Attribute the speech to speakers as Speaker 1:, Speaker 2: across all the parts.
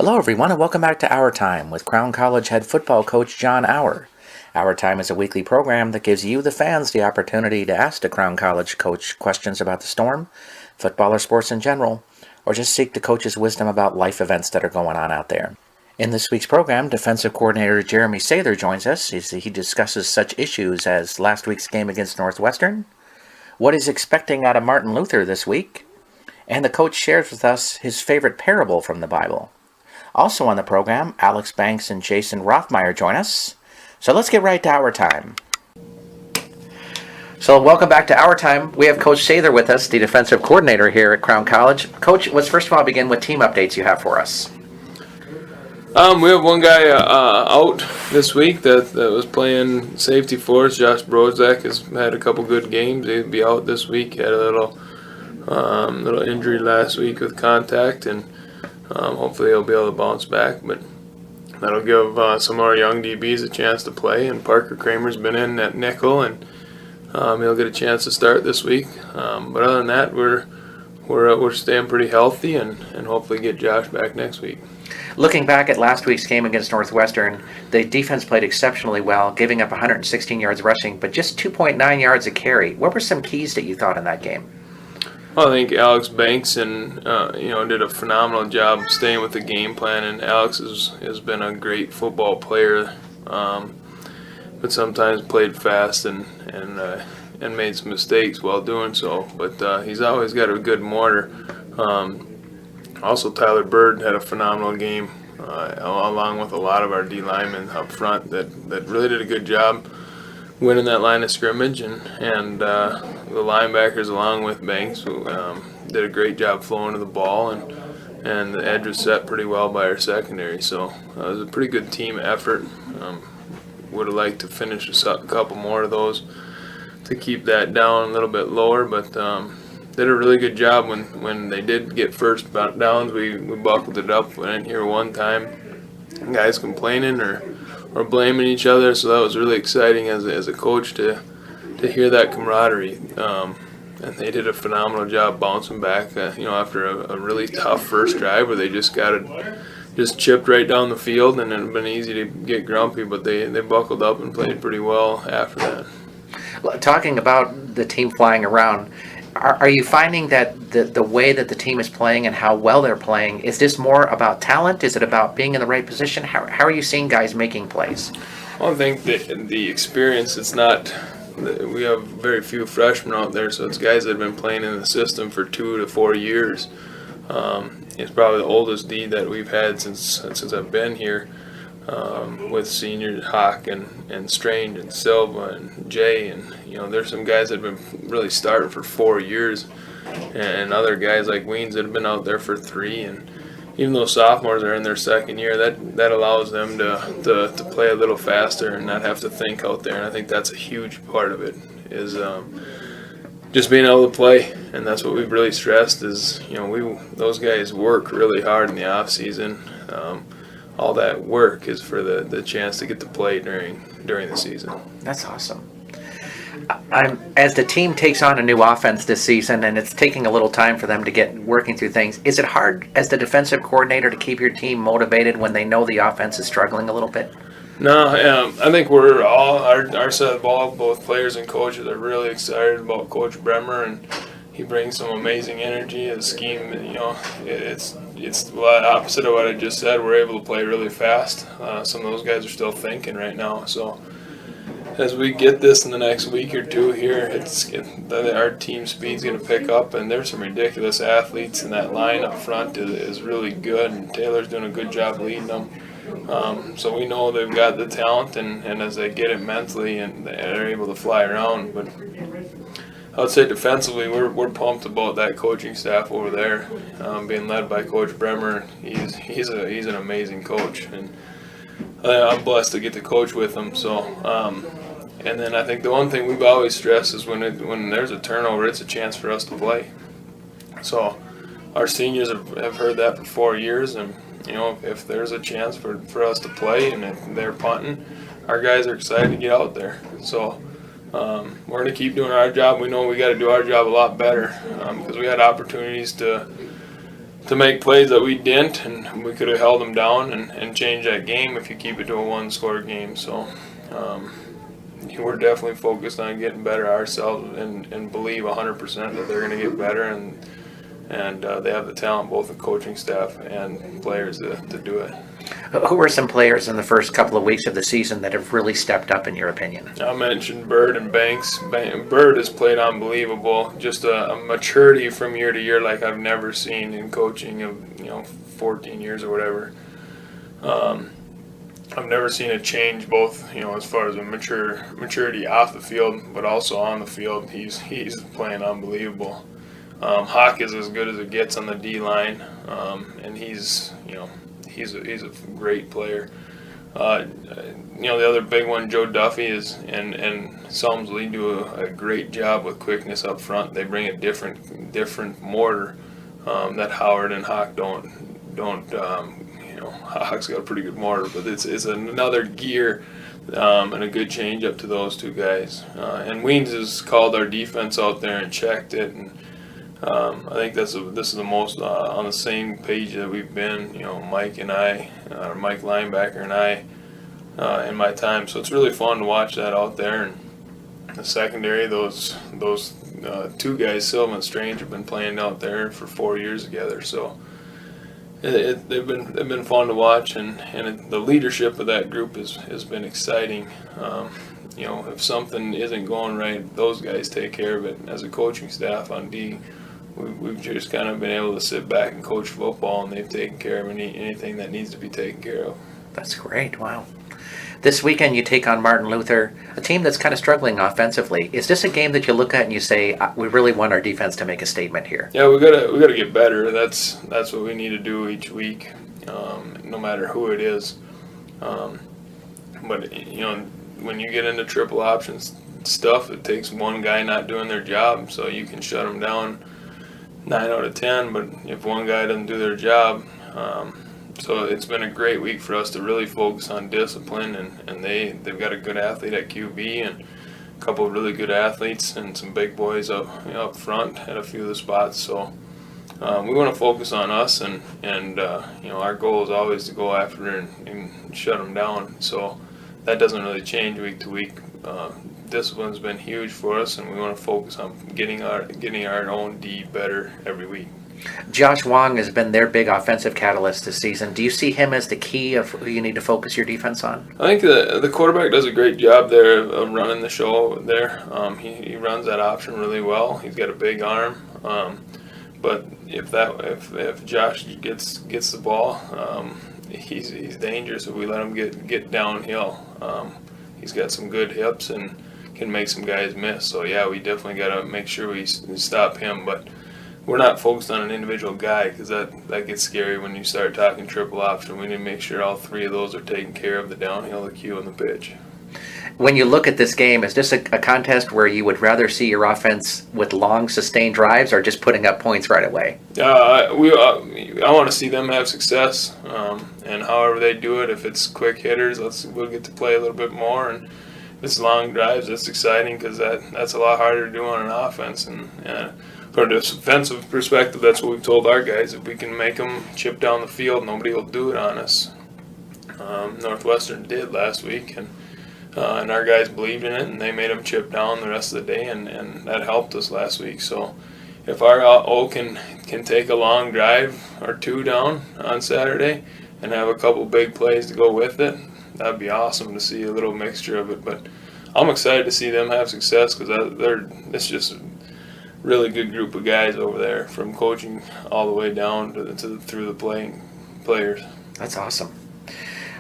Speaker 1: Hello, everyone, and welcome back to Auer Time with Crown College head football coach John Auer. Auer Time is a weekly program that gives you, the fans, the opportunity to ask the Crown College coach questions about the Storm, football or sports in general, or just seek the coach's wisdom about life events that are going on out there. In this week's program, defensive coordinator Jeremy Sather joins us as he discusses such issues as last week's game against Northwestern, what he's expecting out of Martin Luther this week, and the coach shares with us his favorite parable from the Bible. Also on the program, Alex Banks and Jayson Rothmeier join us. So let's get right to Auer Time. So welcome back to Auer Time. We have Coach Sather with us, the defensive coordinator here at Crown College. Coach, let's first of all begin with team updates you have for us.
Speaker 2: We have one guy out this week that was playing safety for us. Josh Brozak has had a couple good games. He'll be out this week. Had a little injury last week with contact, and hopefully he'll be able to bounce back. But that'll give some of our young DBs a chance to play. And Parker Kramer's been in at nickel, and he'll get a chance to start this week. But other than that, we're staying pretty healthy, and hopefully get Josh back next week.
Speaker 1: Looking back at last week's game against Northwestern, the defense played exceptionally well, giving up 116 yards rushing, but just 2.9 yards a carry. What were some keys that you thought in that game?
Speaker 2: Well, I think Alex Banks did a phenomenal job staying with the game plan, and Alex has been a great football player, but sometimes played fast and made some mistakes while doing so. But he's always got a good mortar. Also, Tyler Bird had a phenomenal game, along with a lot of our D linemen up front that really did a good job winning that line of scrimmage, and the linebackers along with Banks did a great job flowing to the ball, and the edge was set pretty well by our secondary. So it was a pretty good team effort. Would have liked to finish a couple more of those to keep that down a little bit lower, but did a really good job when they did get first downs. We buckled it up. I didn't hear one time guys complaining or blaming each other, so that was really exciting as a coach to hear that camaraderie. And they did a phenomenal job bouncing back, after a really tough first drive where they just chipped right down the field, and it would have been easy to get grumpy, but they buckled up and played pretty well after that.
Speaker 1: Talking about the team flying around, are you finding that the way that the team is playing and how well they're playing, is this more about talent? Is it about being in the right position? How are you seeing guys making plays?
Speaker 2: Well, I think the experience, it's not, we have very few freshmen out there, so it's guys that have been playing in the system for 2 to 4 years. It's probably the oldest D that we've had since I've been here, with senior Hawk and Strange and Silva and Jay, and there's some guys that have been really starting for 4 years, and other guys like Weens that have been out there for 3, and even though sophomores are in their second year, that allows them to play a little faster and not have to think out there, and I think that's a huge part of it, is just being able to play. And that's what we've really stressed is, those guys work really hard in the off season. All that work is for the chance to get to play during the season.
Speaker 1: That's awesome. As the team takes on a new offense this season, and it's taking a little time for them to get working through things, is it hard as the defensive coordinator to keep your team motivated when they know the offense is struggling a little bit?
Speaker 2: No, I think we're all, our side of the ball, both players and coaches, are really excited about Coach Bremer, and he brings some amazing energy. His scheme, it's the opposite of what I just said. We're able to play really fast. Some of those guys are still thinking right now. So as we get this in the next week or two here, our team speed's going to pick up, and there's some ridiculous athletes, and that line up front is really good, and Taylor's doing a good job leading them. So we know they've got the talent, and as they get it mentally, and they're able to fly around. But I would say defensively, we're pumped about that coaching staff over there, being led by Coach Bremer. He's an amazing coach, and I'm blessed to get to coach with him. So, and then I think the one thing we've always stressed is when there's a turnover, it's a chance for us to play. So our seniors have heard that for 4 years, and if there's a chance for us to play and if they're punting, our guys are excited to get out there. So we're going to keep doing our job. We know we got to do our job a lot better, because we had opportunities to make plays that we didn't, and we could have held them down and changed that game if you keep it to a one-score game. So we're definitely focused on getting better ourselves and believe 100% that they're going to get better, and they have the talent, both the coaching staff and players, to do it.
Speaker 1: Who are some players in the first couple of weeks of the season that have really stepped up in your opinion?
Speaker 2: I mentioned Bird and Banks. Bird has played unbelievable, just a maturity from year to year like I've never seen in coaching of 14 years or whatever. I've never seen a change, both as far as a maturity off the field, but also on the field. He's playing unbelievable. Hawk is as good as it gets on the D line, and he's a great player. The other big one, Joe Duffy and Selmsley do a great job with quickness up front. They bring a different mortar that Howard and Hawk don't. Hawk's got a pretty good mortar, but it's another gear and a good change up to those two guys. And Weens has called our defense out there and checked it, and I think this is the most on the same page that we've been. Mike and I, Mike linebacker and I, in my time. So it's really fun to watch that out there. And the secondary, those two guys, Silva and Strange, have been playing out there for 4 years together. So they've been fun to watch, and the leadership of that group has been exciting. If something isn't going right, those guys take care of it. As a coaching staff on D, we've just kind of been able to sit back and coach football, and they've taken care of anything that needs to be taken care of.
Speaker 1: That's great. Wow. This weekend you take on Martin Luther, a team that's kind of struggling offensively. Is this a game that you look at and you say, we really want our defense to make a statement here?
Speaker 2: Yeah, we gotta get better. That's what we need to do each week, no matter who it is. But when you get into triple options stuff, it takes one guy not doing their job, so you can shut them down 9 out of 10. But if one guy doesn't do their job, so it's been a great week for us to really focus on discipline, and they've got a good athlete at QB and a couple of really good athletes and some big boys up front at a few of the spots. So we want to focus on us, and our goal is always to go after and shut them down. So that doesn't really change week to week. Discipline's been huge for us, and we want to focus on getting our own D better every week.
Speaker 1: Josh Wong has been their big offensive catalyst this season. Do you see him as the key of who you need to focus your defense on?
Speaker 2: I think the quarterback does a great job there of running the show there. He runs that option really well. He's got a big arm. But if Josh gets the ball, he's dangerous if we let him get downhill. He's got some good hips and can make some guys miss. So yeah, we definitely got to make sure we stop him. But we're not focused on an individual guy, because that gets scary when you start talking triple option. We need to make sure all three of those are taken care of: the downhill, the Q, and the pitch.
Speaker 1: When you look at this game, is this a contest where you would rather see your offense with long, sustained drives, or just putting up points right away?
Speaker 2: I want to see them have success, and however they do it. If it's quick hitters, we'll get to play a little bit more, and if it's long drives, that's exciting, because that's a lot harder to do on an offense. And from a defensive perspective, that's what we've told our guys: if we can make them chip down the field, nobody will do it on us. Northwestern did last week, and our guys believed in it, and they made them chip down the rest of the day, and that helped us last week. So if our O can take a long drive or two down on Saturday and have a couple big plays to go with it, that'd be awesome to see a little mixture of it. But I'm excited to see them have success, because it's just really good group of guys over there, from coaching all the way down through the playing players.
Speaker 1: That's awesome.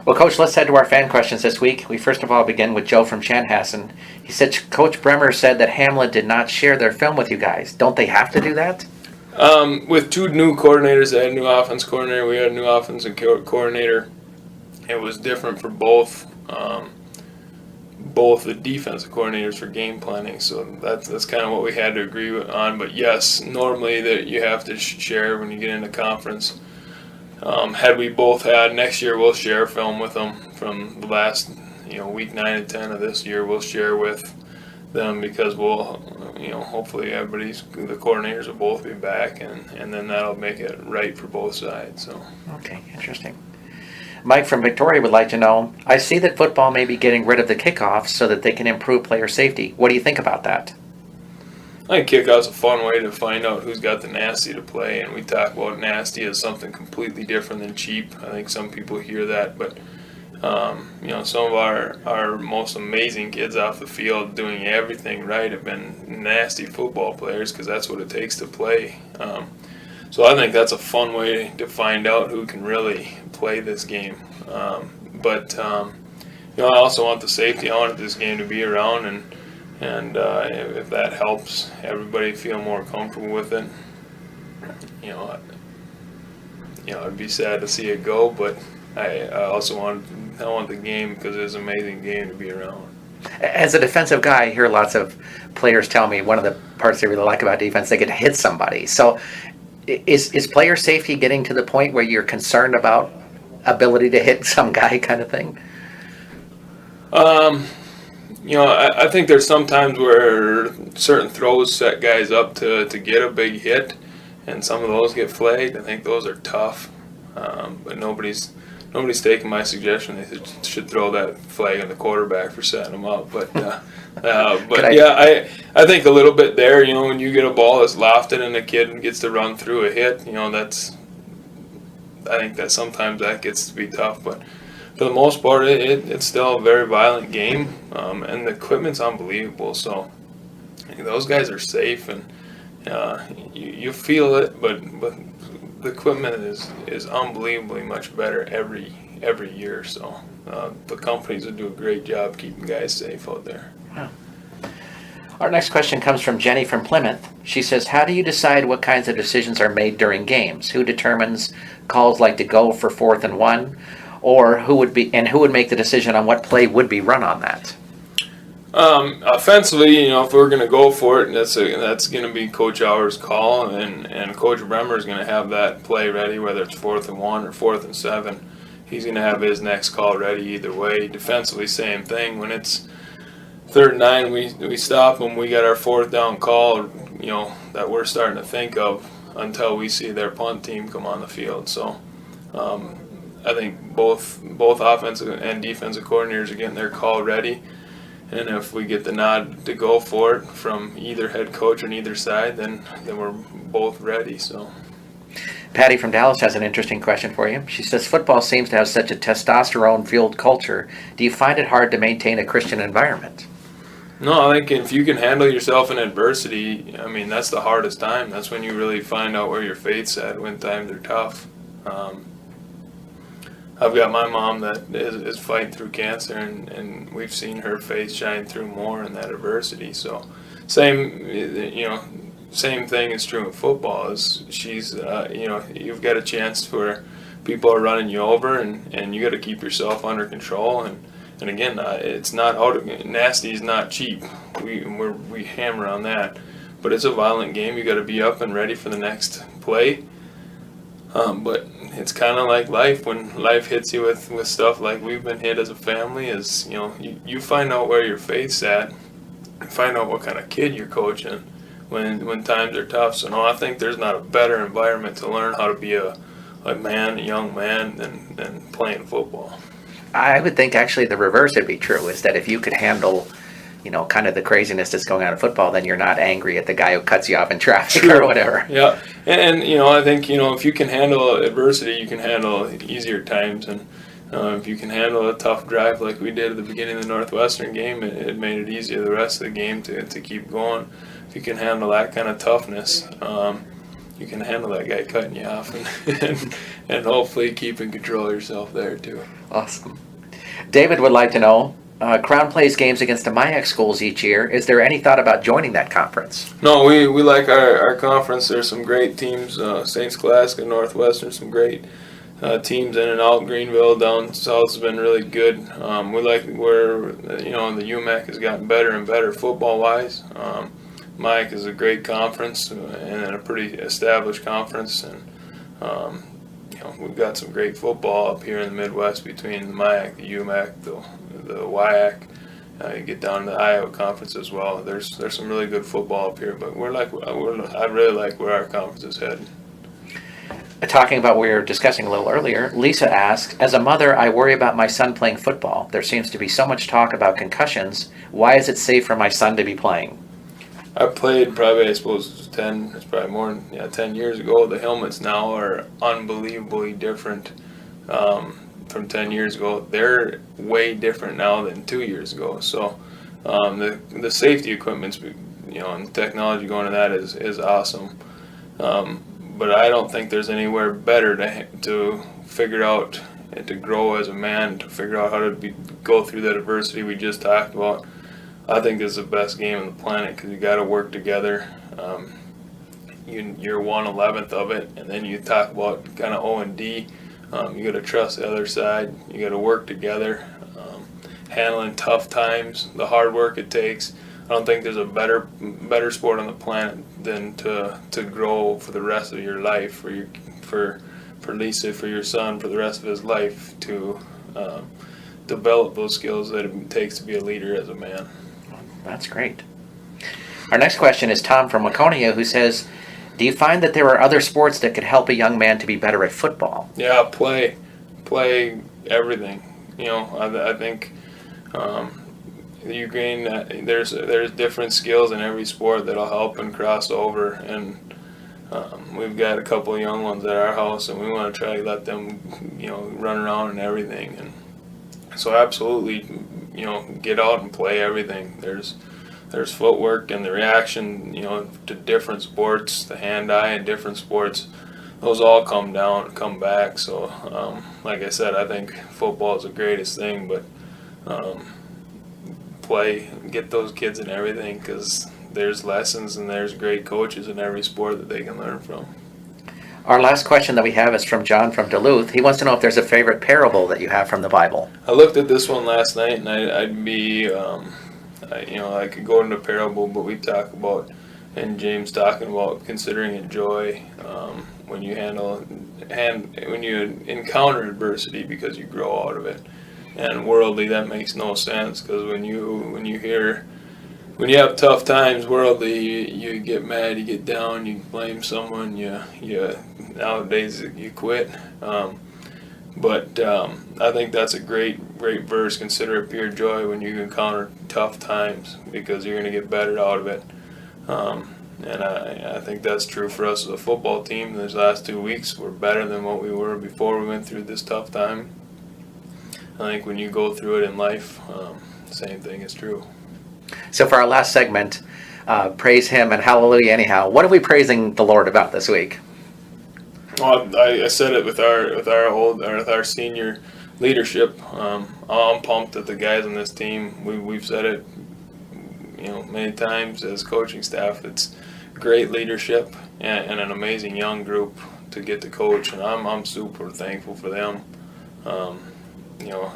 Speaker 1: Well, Coach, let's head to our fan questions this week. We first of all begin with Joe from Chanhassen. He said Coach Bremer said that Hamlet did not share their film with you guys. Don't they have to do that?
Speaker 2: With two new coordinators, they had a new offense coordinator, we had a new offensive coordinator. It was different for both the defensive coordinators for game planning, so that's kind of what we had to agree on. But yes, normally that you have to share when you get into conference. Had we both had, next year we'll share film with them from the last, week 9 and 10 of this year. We'll share with them, because hopefully the coordinators will both be back, and then that'll make it right for both sides. So.
Speaker 1: Okay, interesting. Mike from Victoria would like to know, I see that football may be getting rid of the kickoffs so that they can improve player safety. What do you think about that?
Speaker 2: I think kickoff's a fun way to find out who's got the nasty to play, and we talk about nasty as something completely different than cheap. I think some people hear that, but some of our most amazing kids off the field doing everything right have been nasty football players, because that's what it takes to play. So I think that's a fun way to find out who can really play this game. But I also want the safety. I want this game to be around, and if that helps everybody feel more comfortable with it, it'd be sad to see it go. But I also want the game, because it's an amazing game, to be around.
Speaker 1: As a defensive guy, I hear lots of players tell me one of the parts they really like about defense, they get to hit somebody. So is player safety getting to the point where you're concerned about ability to hit some guy kind of thing?
Speaker 2: I think there's some times where certain throws set guys up to get a big hit, and some of those get flagged. I think those are tough, but nobody's taking my suggestion. They should throw that flag on the quarterback for setting them up. But I think a little bit there. When you get a ball that's lofted and a kid gets to run through a hit, I think that sometimes that gets to be tough. But for the most part, it's still a very violent game, and the equipment's unbelievable. So those guys are safe, and you feel it, but the equipment is unbelievably much better every year. So the companies will do a great job keeping guys safe out there.
Speaker 1: Wow. Our next question comes from Jenny from Plymouth. She says, how do you decide what kinds of decisions are made during games? Who determines calls like to go for 4th and 1? Or who would make the decision on what play would be run on that?
Speaker 2: Offensively, if we're going to go for it, that's going to be Coach Auer's call, and Coach Bremer is going to have that play ready, whether it's 4th and 1 or 4th and 7. He's going to have his next call ready either way. Defensively, same thing. When it's 3rd and 9, we stop them. We got our 4th down call, that we're starting to think of until we see their punt team come on the field. So I think both offensive and defensive coordinators are getting their call ready. And if we get the nod to go for it from either head coach on either side, then we're both ready. So,
Speaker 1: Patty from Dallas has an interesting question for you. She says, football seems to have such a testosterone-fueled culture. Do you find it hard to maintain a Christian environment?
Speaker 2: No, I think if you can handle yourself in adversity, that's the hardest time. That's when you really find out where your faith's at, when times are tough. I've got my mom that is fighting through cancer, and we've seen her face shine through more in that adversity. So, same thing is true in football. Is she's you've got a chance where people are running you over, and you got to keep yourself under control. And again, it's not nasty is not cheap. We hammer on that, but it's a violent game. You got to be up and ready for the next play. But it's kind of like life. When life hits you with stuff like we've been hit as a family, is you find out where your faith's at, and find out what kind of kid you're coaching when times are tough. So no, I think there's not a better environment to learn how to be a young man than playing football.
Speaker 1: I would think actually the reverse would be true, is that if you could handle kind of the craziness that's going on in football, then you're not angry at the guy who cuts you off in traffic or whatever.
Speaker 2: Yeah, and I think if you can handle adversity, you can handle easier times, and if you can handle a tough drive like we did at the beginning of the Northwestern game, it made it easier the rest of the game to keep going. If you can handle that kind of toughness, you can handle that guy cutting you off, and hopefully keep in control of yourself there too.
Speaker 1: Awesome. David would like to know, Crown plays games against the MIAC schools each year. Is there any thought about joining that conference?
Speaker 2: No, we like our conference. There's some great teams, St. Scholastica, Northwestern, some great teams in and out. Greenville down south has been really good. We like where the UMAC has gotten better and better football-wise. MIAC is a great conference and a pretty established conference, and we've got some great football up here in the Midwest between the MIAC, the UMAC, the WIAC, You get down to the Iowa Conference as well. There's some really good football up here, but I really like where our conference is headed.
Speaker 1: Talking about what we were discussing a little earlier, Lisa asks, as a mother, I worry about my son playing football. There seems to be so much talk about concussions. Why is it safe for my son to be playing?
Speaker 2: I played probably, I suppose, it's probably more than 10 years ago. The helmets now are unbelievably different from 10 years ago. They're way different now than 2 years ago. So the safety equipment's, and the technology going to that is awesome. But I don't think there's anywhere better to figure out and to grow as a man, to figure out how to go through that adversity we just talked about. I think this is the best game on the planet because you got to work together. You're 1/11th of it, and then you talk about kind of O&D. You got to trust the other side. You got to work together, handling tough times, the hard work it takes. I don't think there's a better sport on the planet than to grow for the rest of your life, for Lisa, for your son, for the rest of his life, to develop those skills that it takes to be a leader as a man.
Speaker 1: That's great. Our next question is Tom from Laconia, who says, do you find that there are other sports that could help a young man to be better at football?
Speaker 2: Yeah, play everything. I think you gain there's different skills in every sport that'll help and cross over, and we've got a couple of young ones at our house, and we want to try to let them run around and everything, and so absolutely get out and play everything. There's footwork and the reaction to different sports, the hand-eye in different sports, those all come back. So like I said, I think football is the greatest thing, but get those kids in everything, because there's lessons and there's great coaches in every sport that they can learn from.
Speaker 1: Our last question that we have is from John from Duluth. He wants to know if there's a favorite parable that you have from the Bible.
Speaker 2: I looked at this one last night, and I'd be, I could go into parable, but we talk about, and James talking about considering it joy when you when you encounter adversity, because you grow out of it. And worldly, that makes no sense, because when you have tough times worldly, you get mad, you get down, you blame someone, you nowadays you quit. But I think that's a great verse. Consider it pure joy when you encounter tough times, because you're going to get better out of it. And I think that's true for us as a football team. These last 2 weeks, we're better than what we were before we went through this tough time. I think when you go through it in life, the same thing is true.
Speaker 1: So for our last segment, praise Him and hallelujah anyhow. What are we praising the Lord about this week?
Speaker 2: Well, I said it with our senior leadership. I'm pumped that the guys on this team. We've said it, many times as coaching staff. It's great leadership and an amazing young group to get to coach, and I'm super thankful for them.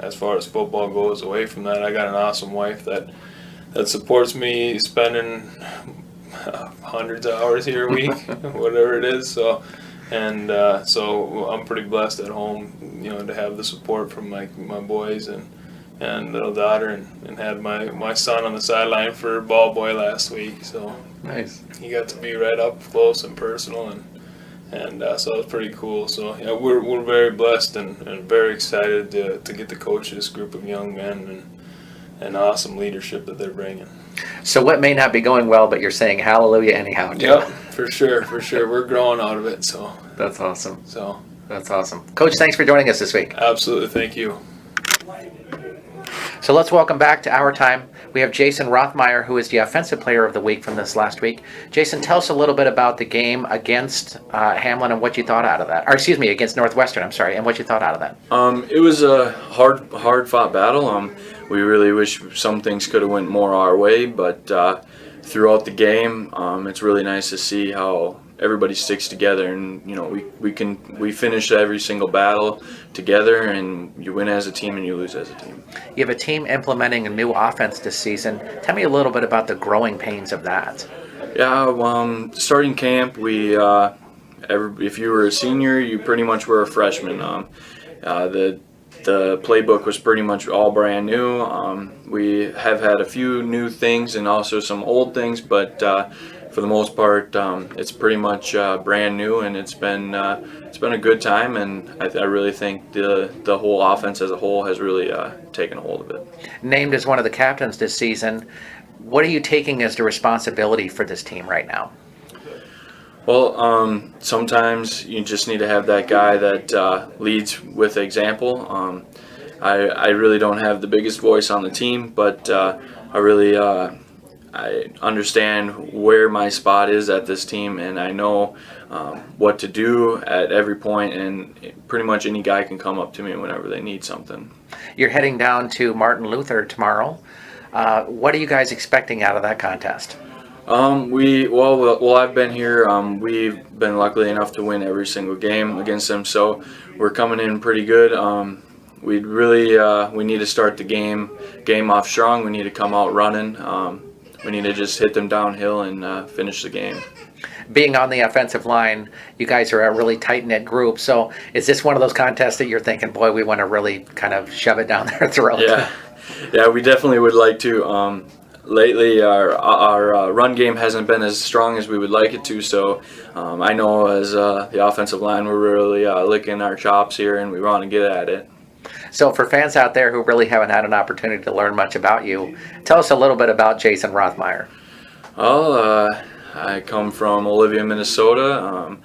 Speaker 2: As far as football goes, away from that, I got an awesome wife that supports me spending hundreds of hours here a week, whatever it is. So I'm pretty blessed at home, to have the support from my boys and little daughter, and had my son on the sideline for ball boy last week. So
Speaker 1: nice.
Speaker 2: He got to be right up close and personal, and so it was pretty cool. So yeah, we're very blessed and very excited to get to coach this group of young men and awesome leadership that they're bringing.
Speaker 1: So what may not be going well, but you're saying hallelujah anyhow, too.
Speaker 2: Yep, for sure. We're growing out of it. So
Speaker 1: that's awesome.
Speaker 2: So
Speaker 1: that's awesome. Coach, thanks for joining us this week.
Speaker 2: Absolutely, thank you.
Speaker 1: So let's welcome back to Auer Time. We have Jayson Rothmeier, who is the Offensive Player of the Week from this last week. Jayson, tell us a little bit about the game against Hamlin and what you thought out of that. Or excuse me, against Northwestern, and what you thought out of that.
Speaker 3: It was a hard-fought battle. We really wish some things could have went more our way, but throughout the game, it's really nice to see how everybody sticks together, and we finish every single battle together, and you win as a team and you lose as a team.
Speaker 1: You have a team implementing a new offense this season. Tell me a little bit about the growing pains of that.
Speaker 3: Yeah, starting camp, if you were a senior, you pretty much were a freshman. The the playbook was pretty much all brand new. We have had a few new things and also some old things, but for the most part, it's pretty much brand new, and it's been a good time. And I really think the whole offense as a whole has really taken a hold of it.
Speaker 1: Named as one of the captains this season, what are you taking as the responsibility for this team right now?
Speaker 3: Well, sometimes you just need to have that guy that leads with example. I really don't have the biggest voice on the team, but I understand where my spot is at this team, and I know what to do at every point, and pretty much any guy can come up to me whenever they need something.
Speaker 1: You're heading down to Martin Luther tomorrow. What are you guys expecting out of that contest?
Speaker 3: I've been here. We've been lucky enough to win every single game against them, so we're coming in pretty good. We need to start the game off strong. We need to come out running. We need to just hit them downhill and finish the game.
Speaker 1: Being on the offensive line, you guys are a really tight-knit group. So is this one of those contests that you're thinking, boy, we want to really kind of shove it down their throat?
Speaker 3: Yeah, we definitely would like to. Lately, our run game hasn't been as strong as we would like it to, so I know as the offensive line, we're really licking our chops here, and we want to get at it.
Speaker 1: So for fans out there who really haven't had an opportunity to learn much about you, tell us a little bit about Jayson Rothmeier.
Speaker 3: Well, I come from Olivia, Minnesota.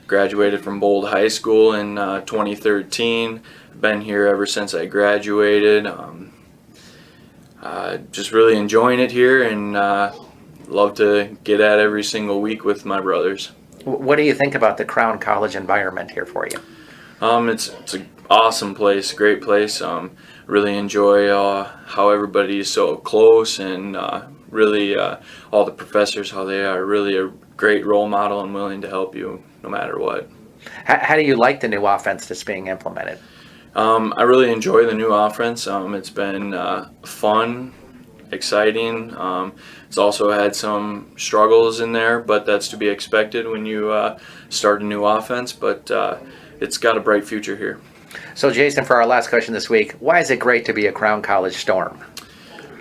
Speaker 3: Graduated from Bold High School in 2013. Been here ever since I graduated. Just really enjoying it here, and love to get at every single week with my brothers.
Speaker 1: What do you think about the Crown College environment here for you?
Speaker 3: It's an awesome place, great place. Really enjoy how everybody is so close, and really all the professors, how they are really a great role model and willing to help you no matter what.
Speaker 1: How do you like the new offense that's being implemented?
Speaker 3: I really enjoy the new offense. It's been fun, exciting. It's also had some struggles in there, but that's to be expected when you start a new offense. But it's got a bright future here.
Speaker 1: So, Jayson, for our last question this week, why is it great to be a Crown College Storm?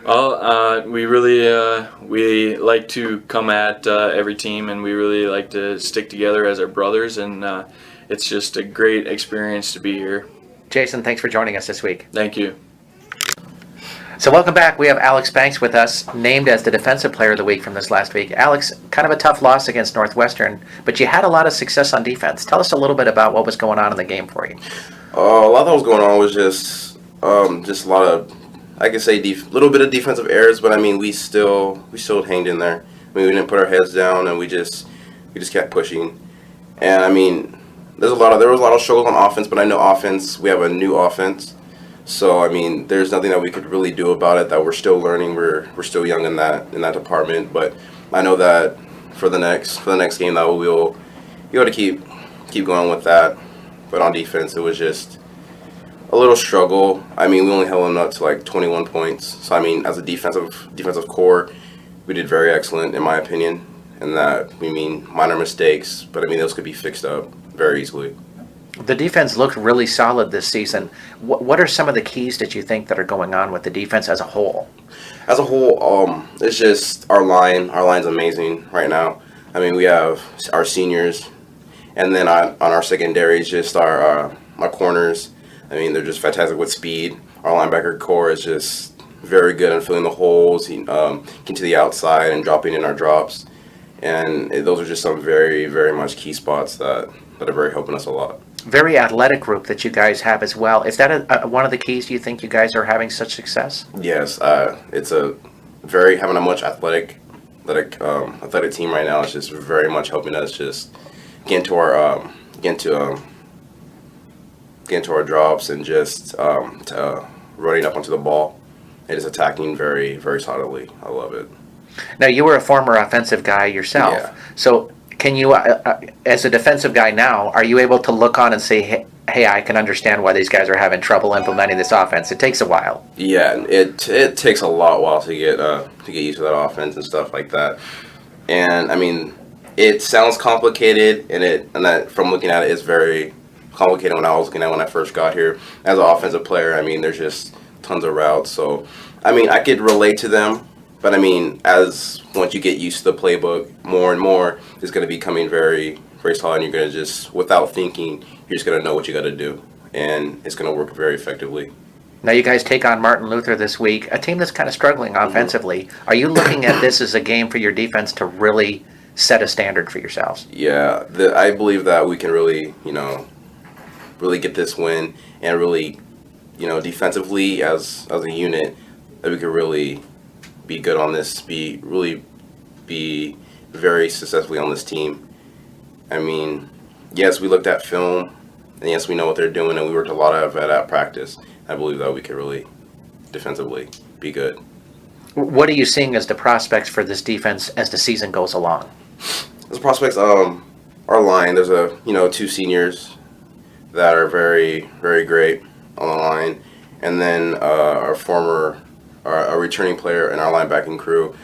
Speaker 3: Well, we like to come at every team, and we really like to stick together as our brothers, and it's just a great experience to be here.
Speaker 1: Jayson, thanks for joining us this week.
Speaker 3: Thank you.
Speaker 1: So welcome back. We have Alex Banks with us, named as the Defensive Player of the Week from this last week. Alex, kind of a tough loss against Northwestern, but you had a lot of success on defense. Tell us a little bit about what was going on in the game for you.
Speaker 4: A lot that was going on was just a lot of, I could say, little bit of defensive errors, but I mean, we still hanged in there. I mean, we didn't put our heads down, and we just kept pushing. And I mean, there was a lot of struggles on offense, but I know offense, we have a new offense. So I mean, there's nothing that we could really do about it. That we're still learning. We're still young in that department. But I know that for the next game, that we'll be able to keep going with that. But on defense, it was just a little struggle. I mean, we only held them up to like 21 points. So I mean, as a defensive core, we did very excellent in my opinion. And that we mean minor mistakes, but I mean those could be fixed up very easily.
Speaker 1: The defense looked really solid this season. What are some of the keys that you think that are going on with the defense as a whole?
Speaker 4: As a whole, it's just our line. Our line's amazing right now. I mean, we have our seniors, and then on our secondaries, just our corners. I mean, they're just fantastic with speed. Our linebacker core is just very good at filling the holes, getting to the outside and dropping in our drops. And those are just some very, very much key spots that are very helping us a lot.
Speaker 1: Very athletic group that you guys have as well. Is that one of the keys, do you think, you guys are having such success?
Speaker 4: Yes, it's having a much athletic team right now. It's just very much helping us just get into our drops and just running up onto the ball. It is attacking very, very solidly. I love it.
Speaker 1: Now, you were a former offensive guy yourself.
Speaker 4: Yeah.
Speaker 1: So can you, as a defensive guy now, are you able to look on and say, hey, I can understand why these guys are having trouble implementing this offense? It takes a while.
Speaker 4: Yeah, it takes a while to get used to that offense and stuff like that. And I mean, it sounds complicated, and that from looking at it is very complicated when I was looking at when I first got here. As an offensive player, I mean, there's just tons of routes. So, I mean, I could relate to them. But, I mean, once you get used to the playbook more and more, it's going to be becoming very, very solid. And you're going to just, without thinking, you're just going to know what you got to do. And it's going to work very effectively.
Speaker 1: Now you guys take on Martin Luther this week, a team that's kind of struggling offensively. Are you looking at this as a game for your defense to really set a standard for yourselves?
Speaker 4: Yeah, I believe that we can really, really get this win and really, defensively as a unit, that we could really be good on this, be very successfully on this team. I mean, yes, we looked at film, and yes, we know what they're doing, and we worked a lot of it at practice. I believe that we could really defensively be good.
Speaker 1: What are you seeing as the prospects for this defense as the season goes along?
Speaker 4: As prospects, our line, there's two seniors that are very, very great on the line, and then our returning player in our linebacking crew.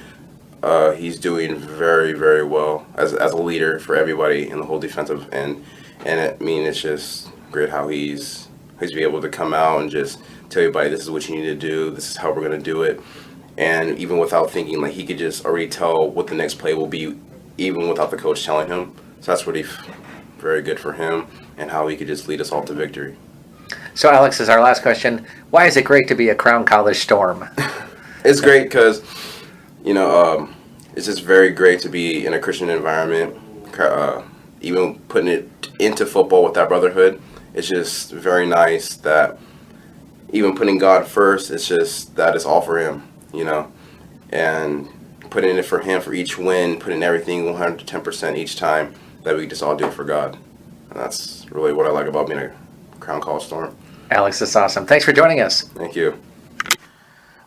Speaker 4: He's doing very, very well as a leader for everybody in the whole defensive end, and it's just great how he's be able to come out and just tell everybody, this is what you need to do, this is how we're going to do it. And even without thinking, he could just already tell what the next play will be, even without the coach telling him. So that's really very good for him, and how he could just lead us all to victory.
Speaker 1: So Alex, as our last question, why is it great to be a Crown College Storm?
Speaker 4: It's great because, it's just very great to be in a Christian environment, even putting it into football with that brotherhood. It's just very nice that even putting God first, it's just that it's all for Him, and putting it for Him for each win, putting everything 110% each time, that we just all do it for God. And that's really what I like about being a Crown College Storm.
Speaker 1: Alex, that's awesome. Thanks for joining us.
Speaker 4: Thank you.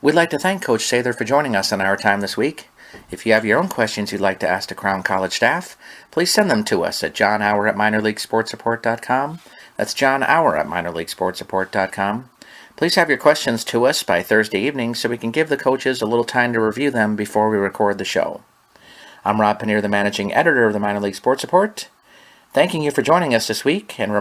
Speaker 1: We'd like to thank Coach Sather for joining us on Our Time this week. If you have your own questions you'd like to ask the Crown College staff, please send them to us at johnauer@minorleaguesportsreport.com. That's johnauer@minorleaguesportsreport.com. Please have your questions to us by Thursday evening so we can give the coaches a little time to review them before we record the show. I'm Rob Pannier, the managing editor of the Minor League Sports Report, thanking you for joining us this week and